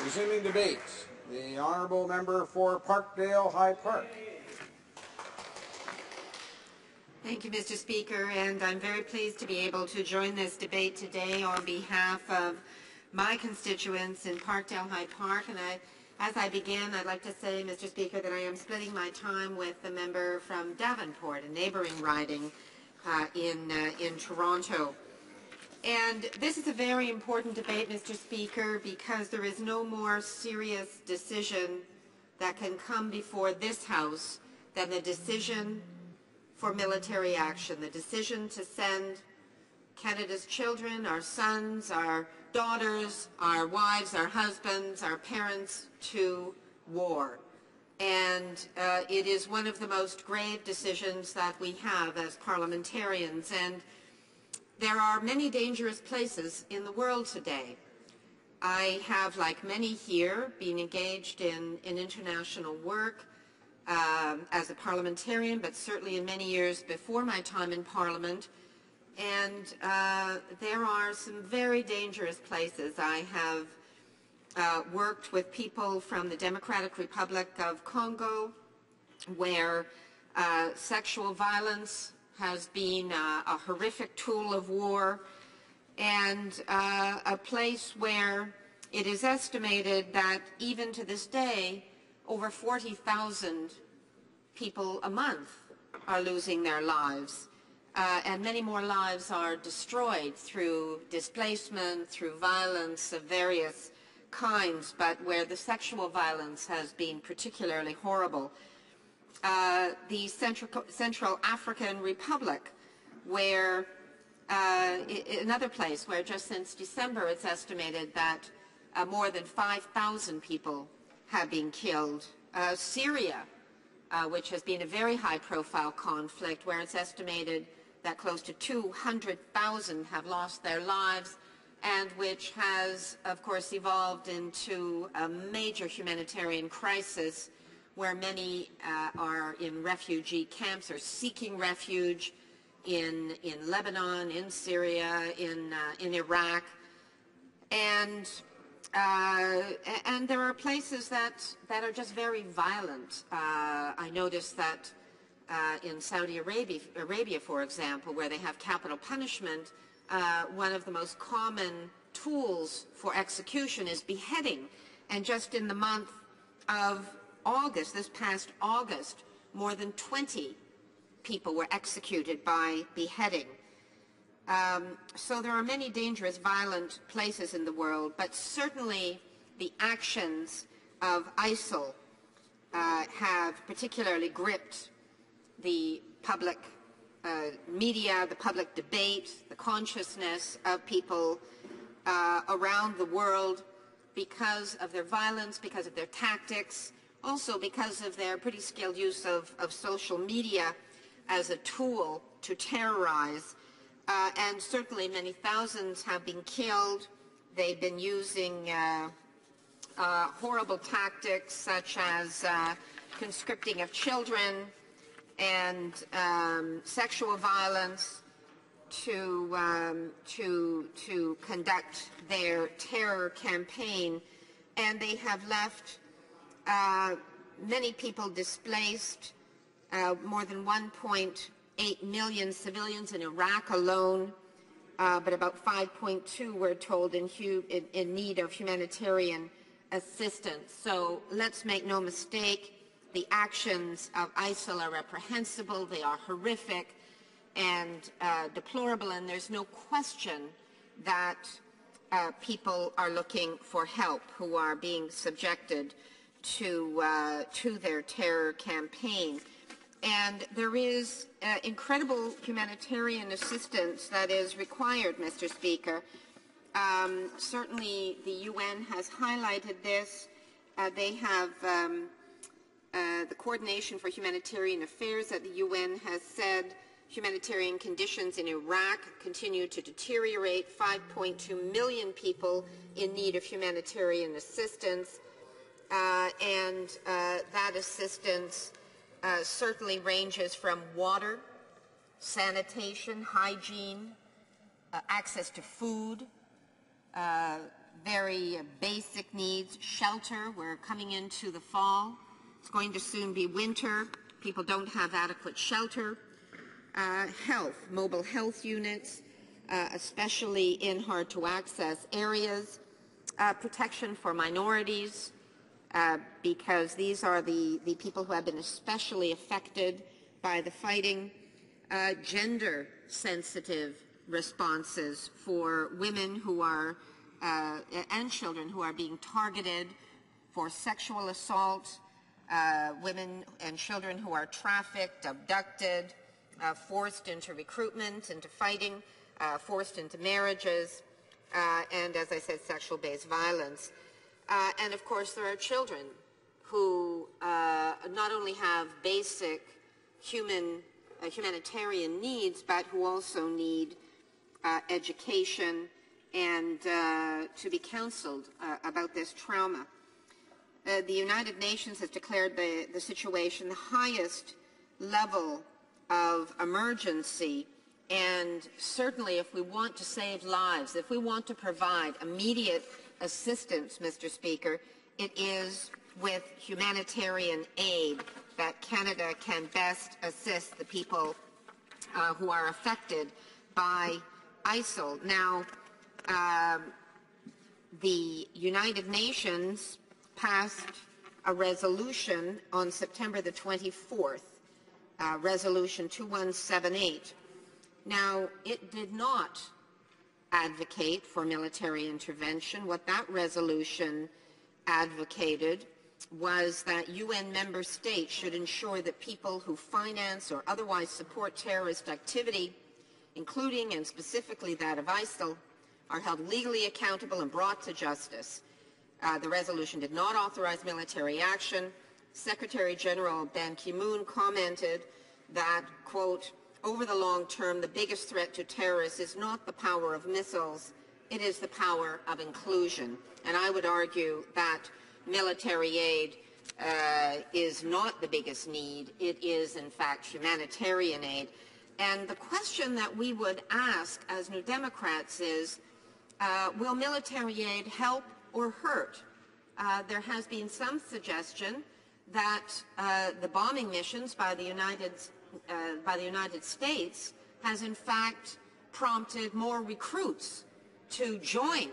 Resuming debate, the Honourable Member for Parkdale-High Park. Thank you, Mr. Speaker, and I'm very pleased to be able to join this debate today on behalf of my constituents in Parkdale-High Park. And as I begin, I'd like to say, Mr. Speaker, that I am splitting my time with the member from Davenport, a neighbouring riding in Toronto. And this is a very important debate, Mr. Speaker, because there is no more serious decision that can come before this House than the decision for military action, the decision to send Canada's children, our sons, our daughters, our wives, our husbands, our parents to war. And it is one of the most grave decisions that we have as parliamentarians. And there are many dangerous places in the world today. I have, like many here, been engaged in international work as a parliamentarian, but certainly in many years before my time in Parliament. And there are some very dangerous places. I have worked with people from the Democratic Republic of Congo, where sexual violence has been a horrific tool of war, and a place where it is estimated that even to this day, over 40,000 people a month are losing their lives, and many more lives are destroyed through displacement, through violence of various kinds, but where the sexual violence has been particularly horrible. The Central African Republic, where another place where just since December it's estimated that more than 5,000 people have been killed. Syria, which has been a very high-profile conflict, where it's estimated that close to 200,000 have lost their lives, and which has, of course, evolved into a major humanitarian crisis, where many are in refugee camps or seeking refuge in Lebanon, in Syria, in Iraq, and there are places that are just very violent. I noticed that in Saudi Arabia, for example, where they have capital punishment, one of the most common tools for execution is beheading. And just in the month of August, this past August, more than 20 people were executed by beheading. So there are many dangerous, violent places in the world, but certainly the actions of ISIL have particularly gripped the public media, the public debate, the consciousness of people around the world because of their violence, because of their tactics, also because of their pretty skilled use of social media as a tool to terrorize. And certainly many thousands have been killed. They've been using horrible tactics such as conscripting of children and sexual violence to conduct their terror campaign. And they have left many people displaced, more than 1.8 million civilians in Iraq alone, but about 5.2 we're told in need of humanitarian assistance. So let's make no mistake, the actions of ISIL are reprehensible, they are horrific and deplorable, and there's no question that people are looking for help who are being subjected to their terror campaign. And there is incredible humanitarian assistance that is required, Mr. Speaker. Certainly the UN has highlighted this. They have the Coordination for Humanitarian Affairs at the UN has said humanitarian conditions in Iraq continue to deteriorate, 5.2 million people in need of humanitarian assistance, and that assistance certainly ranges from water, sanitation, hygiene, access to food, very basic needs. Shelter, we're coming into the fall. It's going to soon be winter. People don't have adequate shelter. Health, mobile health units, especially in hard-to-access areas. Protection for minorities, because these are the people who have been especially affected by the fighting. Gender-sensitive responses for women who are and children who are being targeted for sexual assault, women and children who are trafficked, abducted, forced into recruitment, into fighting, forced into marriages, and, as I said, sexual-based violence. And, of course, there are children who not only have basic humanitarian needs, but who also need education and to be counseled about this trauma. The United Nations has declared the situation the highest level of emergency, and certainly if we want to save lives, if we want to provide immediate assistance, Mr. Speaker, it is with humanitarian aid that Canada can best assist the people who are affected by ISIL. Now, the United Nations passed a resolution on September the 24th, Resolution 2178. Now, it did not advocate for military intervention. What that resolution advocated was that UN member states should ensure that people who finance or otherwise support terrorist activity, including and specifically that of ISIL, are held legally accountable and brought to justice. The resolution did not authorize military action. Secretary General Ban Ki-moon commented that, quote, over the long term, the biggest threat to terrorists is not the power of missiles, it is the power of inclusion. And I would argue that military aid is not the biggest need. It is, in fact, humanitarian aid. And the question that we would ask as New Democrats is, will military aid help or hurt? There has been some suggestion that the bombing missions by the United States has in fact prompted more recruits to join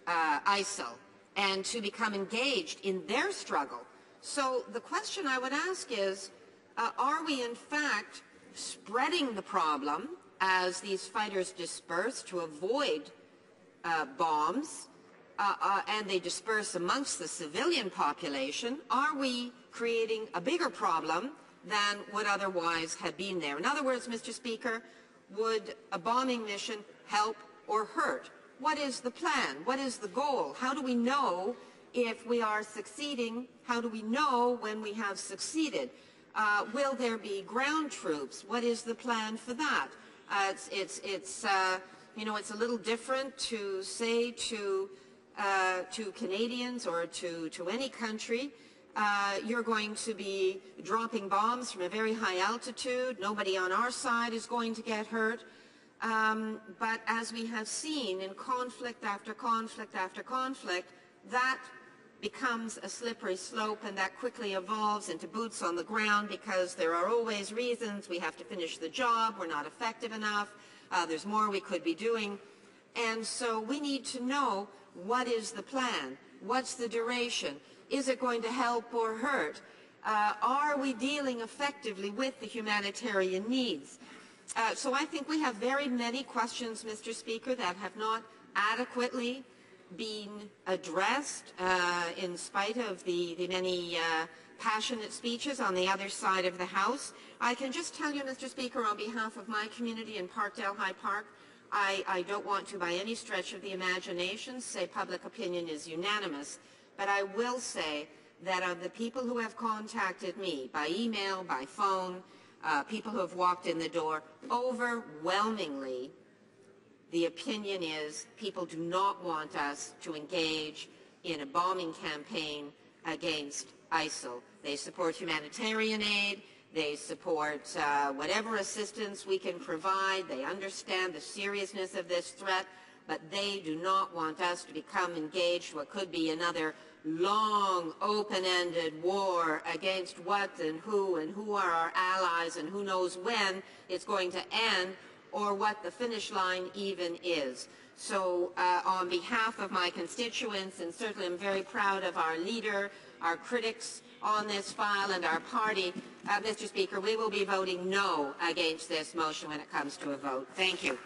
ISIL and to become engaged in their struggle. So the question I would ask is, are we in fact spreading the problem as these fighters disperse to avoid bombs, and they disperse amongst the civilian population? Are we creating a bigger problem than would otherwise have been there? In other words, Mr. Speaker, would a bombing mission help or hurt? What is the plan? What is the goal? How do we know if we are succeeding? How do we know when we have succeeded? Will there be ground troops? What is the plan for that? You know, it's a little different to say to Canadians or to any country, you're going to be dropping bombs from a very high altitude. Nobody on our side is going to get hurt. But as we have seen in conflict after conflict after conflict, that becomes a slippery slope, and that quickly evolves into boots on the ground, because there are always reasons. We have to finish the job. We're not effective enough. There's more we could be doing. And so we need to know, what is the plan? What's the duration? Is it going to help or hurt? Are we dealing effectively with the humanitarian needs? So I think we have very many questions, Mr. Speaker, that have not adequately been addressed in spite of the many passionate speeches on the other side of the House. I can just tell you, Mr. Speaker, on behalf of my community in Parkdale-High Park, I don't want to by any stretch of the imagination say public opinion is unanimous, but I will say that of the people who have contacted me by email, by phone, people who have walked in the door, overwhelmingly the opinion is people do not want us to engage in a bombing campaign against ISIL. They support humanitarian aid. They support whatever assistance we can provide. They understand the seriousness of this threat. but they do not want us to become engaged what could be another long, open-ended war against what and who are our allies and who knows when it's going to end or what the finish line even is. So on behalf of my constituents, and certainly I'm very proud of our leader, our critics on this file and our party, Mr. Speaker, we will be voting no against this motion when it comes to a vote. Thank you.